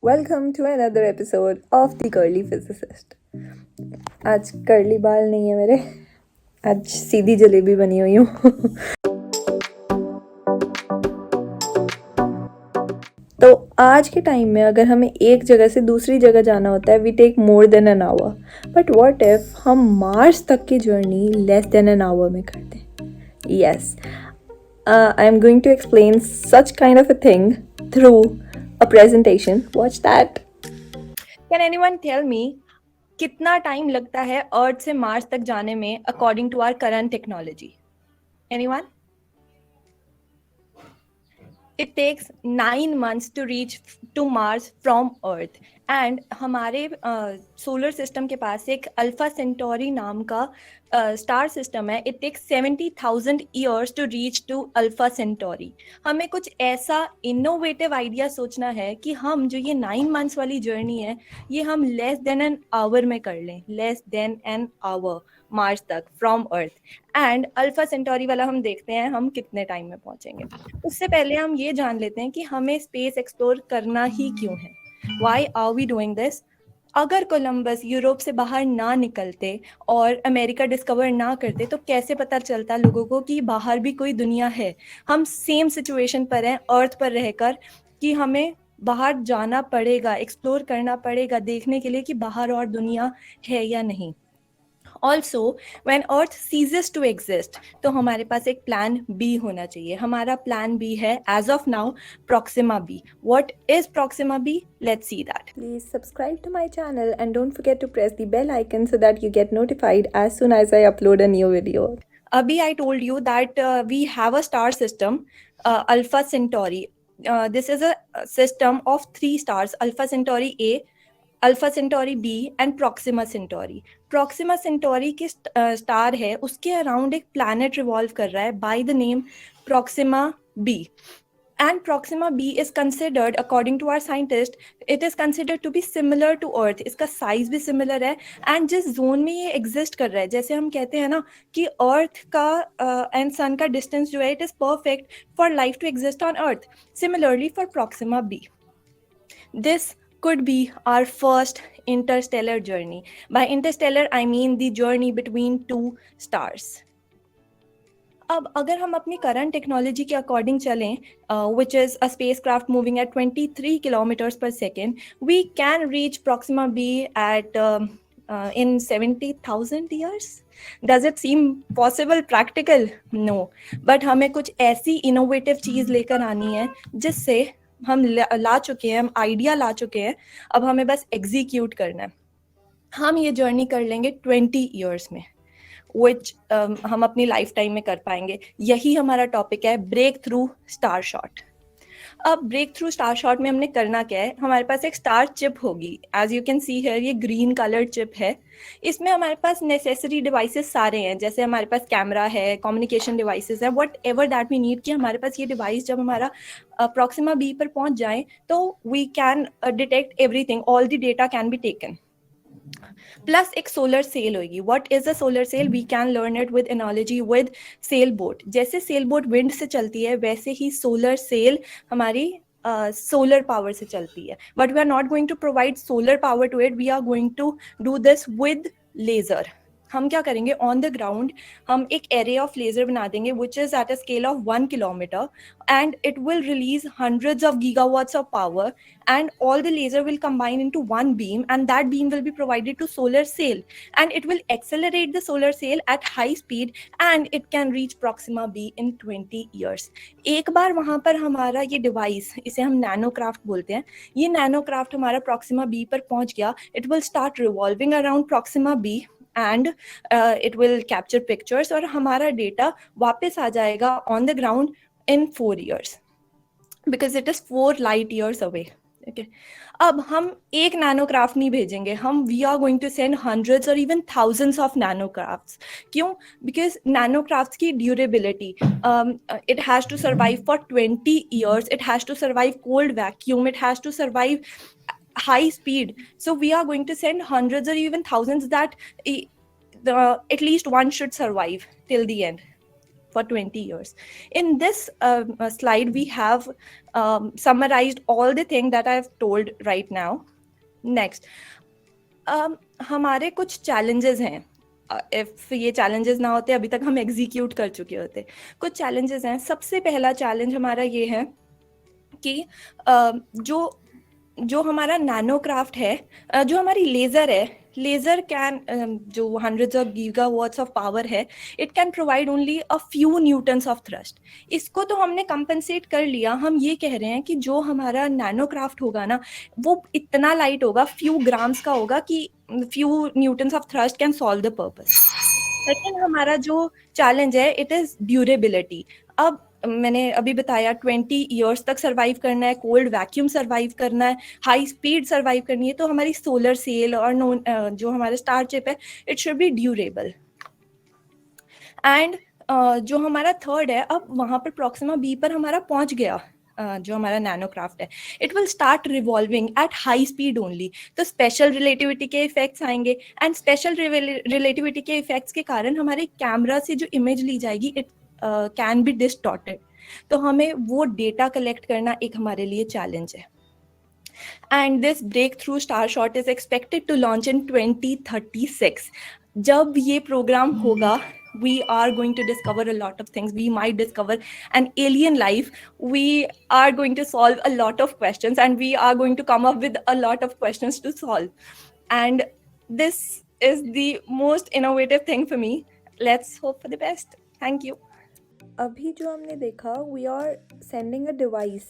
Welcome to another episode of the curly physicist. आज curly बाल नहीं है मेरे, आज सीधी जलेबी बनी हुई हूँ। तो आज के टाइम में अगर हमें एक जगह से दूसरी जगह जाना होता है, we take more than an hour. But what if हम मार्स तक की journey less than an hour में करते हैं? Yes, I am going to explain such kind of a thing through a presentation. Watch that. Can anyone tell me कितना time लगता है Earth से मार्स तक जाने में according to our current technology? Anyone? It takes 9 months to reach to Mars from Earth. And हमारे solar system के पास एक अल्फा सेंटोरी नाम का स्टार सिस्टम है. It takes 70,000 years to reach to Alpha Centauri. हमें कुछ ऐसा इनोवेटिव आइडिया सोचना है कि हम जो ये 9 मंथ्स वाली जर्नी है ये हम लेस देन एन आवर में कर लें. Less than an hour Mars तक from earth. And alpha Centauri वाला हम देखते हैं हम कितने टाइम में पहुंचेंगे. उससे पहले हम ये जान लेते हैं कि हमें स्पेस एक्सप्लोर करना ही क्यों है. Why are we doing this? अगर कोलंबस यूरोप से बाहर ना निकलते और अमेरिका डिस्कवर ना करते तो कैसे पता चलता लोगों को कि बाहर भी कोई दुनिया है. हम सेम सिचुएशन पर हैं अर्थ पर रहकर कि हमें बाहर जाना पड़ेगा, एक्सप्लोर करना पड़ेगा देखने के लिए कि बाहर और दुनिया है या नहीं. Also when Earth ceases to exist तो हमारे पास एक प्लान बी होना चाहिए. हमारा प्लान बी है as of now Proxima B. What is Proxima B? Let's see that. Please subscribe to my channel and don't forget to press the bell icon so that you get notified as soon as I upload a new video. Abhi I told you that we have a star system, Alpha Centauri. This is a system of 3 stars, Alpha Centauri A, Alpha Centauri B and Proxima Centauri. Proxima Centauri के star है उसके around एक planet revolve कर रहा है by the name Proxima B. And Proxima B is considered according to our scientist it is considered to be similar to Earth. इसका size भी similar है एंड जिस जोन में ये एग्जिस्ट कर रहा है, जैसे हम कहते हैं ना कि अर्थ का एंड सन का डिस्टेंस जो है it is perfect for life to exist on Earth. Similarly for Proxima B this could be our first interstellar journey. By interstellar, I mean the journey between two stars. अब अगर हम अपनी current technology के according चलें, which is a space craft moving at 23 kilometres per second, we can reach Proxima b at in 70,000 years. Does it seem possible, practical? No. But हमें कुछ ऐसी innovative चीज़ लेकर आनी है जिससे हम ला चुके हैं, हम आइडिया ला चुके हैं, अब हमें बस एग्जीक्यूट करना है. हम ये जर्नी कर लेंगे 20 ईयर्स में, विच हम अपनी लाइफ टाइम में कर पाएंगे. यही हमारा टॉपिक है, ब्रेक थ्रू स्टार शॉट. अब ब्रेक थ्रू स्टार शॉट में हमने करना क्या है, हमारे पास एक स्टार चिप होगी. As you can see here ये ग्रीन कलर्ड चिप है. इसमें हमारे पास नेसेसरी डिवाइसेस सारे हैं, जैसे हमारे पास कैमरा है, कम्युनिकेशन डिवाइसेस है, whatever that we need कि हमारे पास ये डिवाइस जब हमारा प्रॉक्सिमा बी पर पहुंच जाए तो we can detect everything, all the data can be taken. Plus एक सोलर सेल होगी. What is a solar sail? We can learn it with analogy with sail boat. जैसे सेल बोट विंड से चलती है वैसे ही सोलर सेल हमारी solar power से चलती है. But we are not going to provide solar power to it, we are going to do this with laser. हम क्या करेंगे, ऑन द ग्राउंड हम एक एरे ऑफ लेजर बना देंगे which is at a scale of 1 kilometre and it will release hundreds of gigawatts of power and all the laser will combine into one beam and that beam will be provided to solar sail and it will accelerate the solar sail at high speed and it can reach Proxima B in 20 years. एक बार वहां पर हमारा ये device, इसे हम नैनोक्राफ्ट बोलते हैं, ये नैनोक्राफ्ट हमारा Proxima B पर पहुंच गया, it will start revolving around Proxima B and it will capture pictures और हमारा डेटा वापस आ जाएगा on the ground in 4 years because it is 4 light years away. Okay. अब हम एक नैनोक्राफ्ट नहीं भेजेंगे, हम we are going to send hundreds और इवन थाउजेंड्स ऑफ नैनोक्राफ्ट्स. क्यों? बिकॉज नैनोक्राफ्ट्स की durability, it has to survive for 20 years, it has to survive cold vacuum, it has to survive high speed. So we are going to send hundreds or even thousands that at least one should survive till the end. for 20 years. In this slide, we have summarized all the things that I've told right now. Next, हमारे कुछ challenges हैं. If ये challenges ना होते अभी तक हम execute कर चुके होते. कुछ challenges हैं. सबसे पहला challenge हमारा ये है कि जो हमारा नैनोक्राफ्ट है, जो हमारी लेज़र है, लेज़र कैन जो hundreds of gigawatts of power है, it can provide only a few Newton's of thrust. इसको तो हमने कंपनसेट कर लिया. हम ये कह रहे हैं कि जो हमारा नैनोक्राफ्ट होगा ना, वो इतना लाइट होगा, फ्यू ग्राम्स का होगा कि few Newton's of thrust can solve the purpose. Second हमारा जो चैलेंज है, इट इज़ ड्यूरेबिलिटी. अब मैंने अभी बताया 20 ईयर्स तक सर्वाइव करना है, कोल्ड वैक्यूम सर्वाइव करना है, हाई स्पीड सर्वाइव करनी है, तो हमारी सोलर सेल और जो हमारा स्टार चिप है, it should be durable. And जो हमारा थर्ड है, अब वहाँ पर प्रॉक्सिमा बी पर हमारा पहुँच गया जो हमारा नैनोक्राफ्ट है, it will start revolving at high speed only. तो स्पेशल रिलेटिविटी के इफेक्ट्स आएंगे, एंड स्पेशल रिलेटिविटी के इफेक्ट्स के कारण हमारे कैमरा से जो इमेज ली जाएगी, इट कैन बी डिस्टॉर्टेड. तो हमें वो डेटा कलेक्ट करना एक हमारे लिए चैलेंज है. And this Breakthrough Starshot is expected to launch in 2036. जब ये प्रोग्राम होगा, we are going to discover a lot of things. We might discover an alien life. We are going to solve a lot of questions, and we are going to come up with a lot of questions to solve. And this is the most innovative thing for me. Let's hope for the best. Thank you. अभी जो हमने देखा, we are sending a device.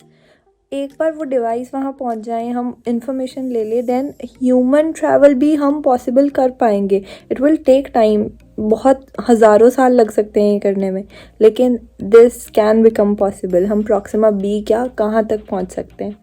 एक बार वो device वहाँ पहुँच जाए, हम इंफॉर्मेशन ले ले, देन ह्यूमन ट्रैवल भी हम पॉसिबल कर पाएंगे. इट विल टेक टाइम, बहुत हज़ारों साल लग सकते हैं ये करने में, लेकिन दिस कैन बिकम पॉसिबल. हम प्रॉक्सिमा बी क्या कहाँ तक पहुँच सकते हैं.